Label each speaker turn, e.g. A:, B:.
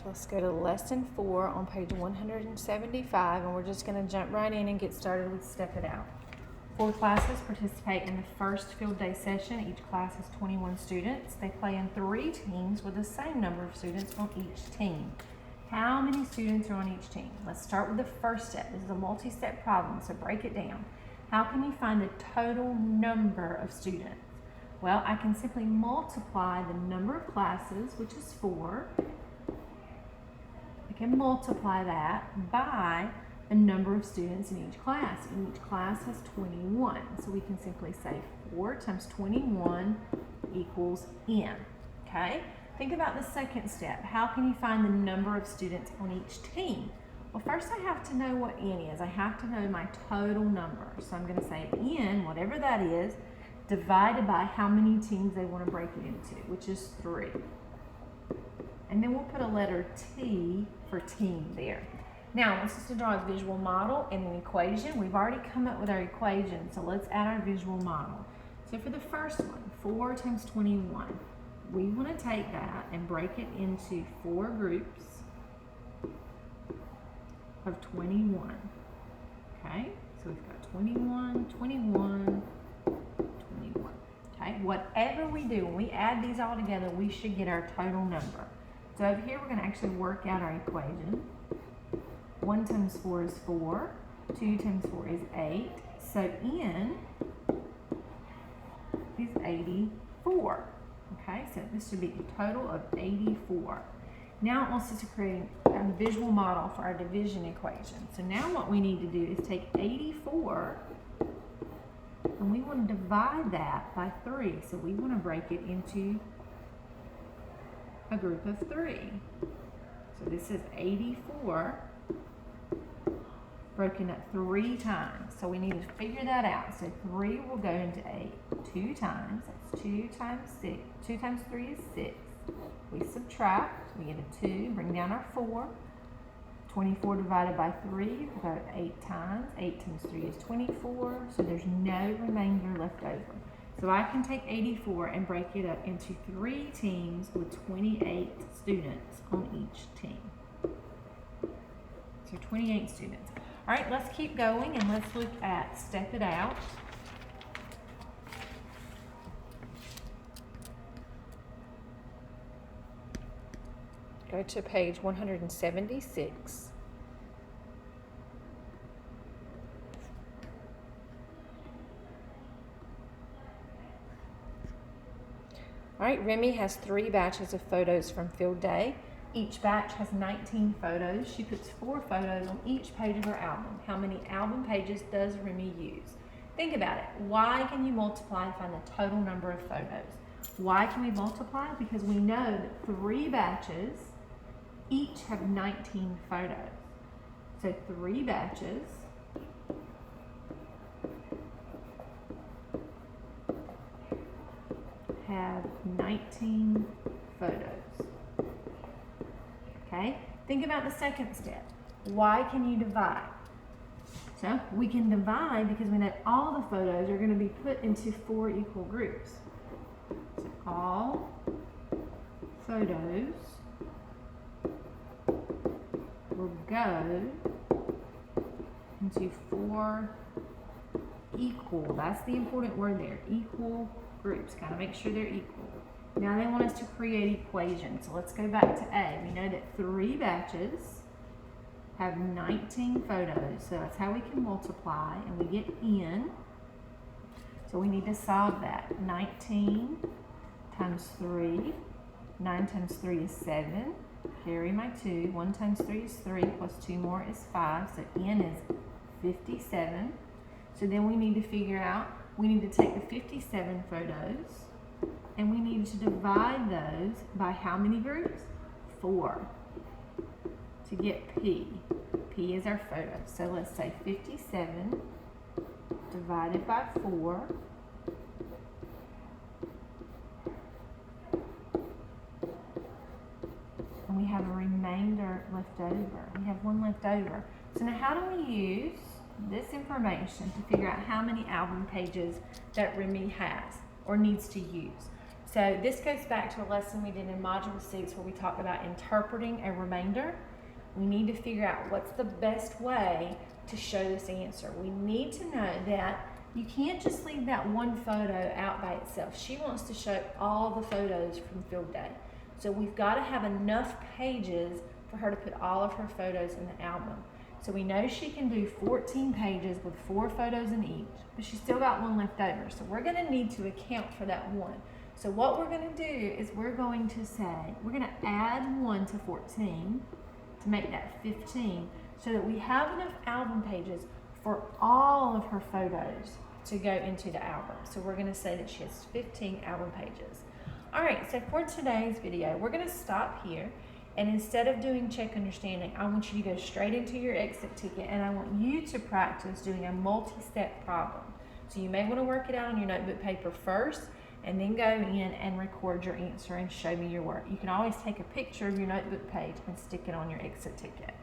A: Let's go to lesson 4 on page 175, and we're just going to jump right in and get started with Step It Out. 4 classes participate in the first field day session. Each class has 21 students. They play in 3 teams with the same number of students on each team. How many students are on each team? Let's start with the first step. This is a multi-step problem, so break it down. How can you find the total number of students? Well, I can simply multiply the number of classes, which is 4. I can multiply that by the number of students in each class. And each class has 21. So we can simply say 4 times 21 equals n. Okay? Think about the second step. How can you find the number of students on each team? Well, first I have to know what n is. I have to know my total number. So I'm going to say n, whatever that is, divided by how many teams they want to break it into, which is 3. And then we'll put a letter T for team there. Now, I want us to draw a visual model and an equation. We've already come up with our equation, so let's add our visual model. So for the first one, 4 times 21, we want to take that and break it into 4 groups of 21. Okay, so we've got 21, 21, 21. Okay, whatever we do, when we add these all together, we should get our total number. So over here, we're going to actually work out our equation. 1 times 4 is 4. 2 times 4 is 8. So n is 84. Okay, so this should be a total of 84. Now it wants us to create a visual model for our division equation. So now what we need to do is take 84 and we want to divide that by 3. So we want to break it into a group of 3. So this is 84 broken up 3 times. So we need to figure that out. So 3 will go into 8 2 times. That's 2 times 6. 2 times 3 is 6. We subtract. We get a 2. Bring down our 4. 24 divided by 3 will go 8 times. 8 times 3 is 24. So there's no remainder left over. So I can take 84 and break it up into 3 teams with 28 students on each team. So 28 students. All right, let's keep going and let's look at Step It Out. Go to page 176. All right, Remy has 3 batches of photos from field day. Each batch has 19 photos. She puts 4 photos on each page of her album. How many album pages does Remy use? Think about it. Why can you multiply and find the total number of photos? Why can we multiply? Because we know that 3 batches each have 19 photos. So 3 batches have 19 photos. Okay, think about the second step. Why can you divide? So we can divide because we know all the photos are going to be put into 4 equal groups. So all photos will go into 4 equal, that's the important word there, equal groups. Got to make sure they're equal. Now they want us to create equations. So let's go back to A. We know that 3 batches have 19 photos. So that's how we can multiply, and we get n. So we need to solve that. 19 times 3. 9 times 3 is 7. Carry my 2. 1 times 3 is 3 plus 2 more is 5. So n is 57. So then we need to figure out, we need to take the 57 photos and we need to divide those by how many groups? 4 to get P. P is our photo. So let's say 57 divided by 4. And we have a remainder left over. We have 1 left over. So now how do we use this information to figure out how many album pages that Remy has or needs to use? So this goes back to a lesson we did in Module 6 where we talked about interpreting a remainder. We need to figure out what's the best way to show this answer. We need to know that you can't just leave that one photo out by itself. She wants to show all the photos from field day. So we've got to have enough pages for her to put all of her photos in the album. So we know she can do 14 pages with 4 photos in each, but she's still got one left over. So we're going to need to account for that one. So what we're going to do is we're going to say, we're going to add 1 to 14 to make that 15 so that we have enough album pages for all of her photos to go into the album. So we're going to say that she has 15 album pages. All right, so for today's video, we're going to stop here. And instead of doing check understanding, I want you to go straight into your exit ticket and I want you to practice doing a multi-step problem. So you may want to work it out on your notebook paper first and then go in and record your answer and show me your work. You can always take a picture of your notebook page and stick it on your exit ticket.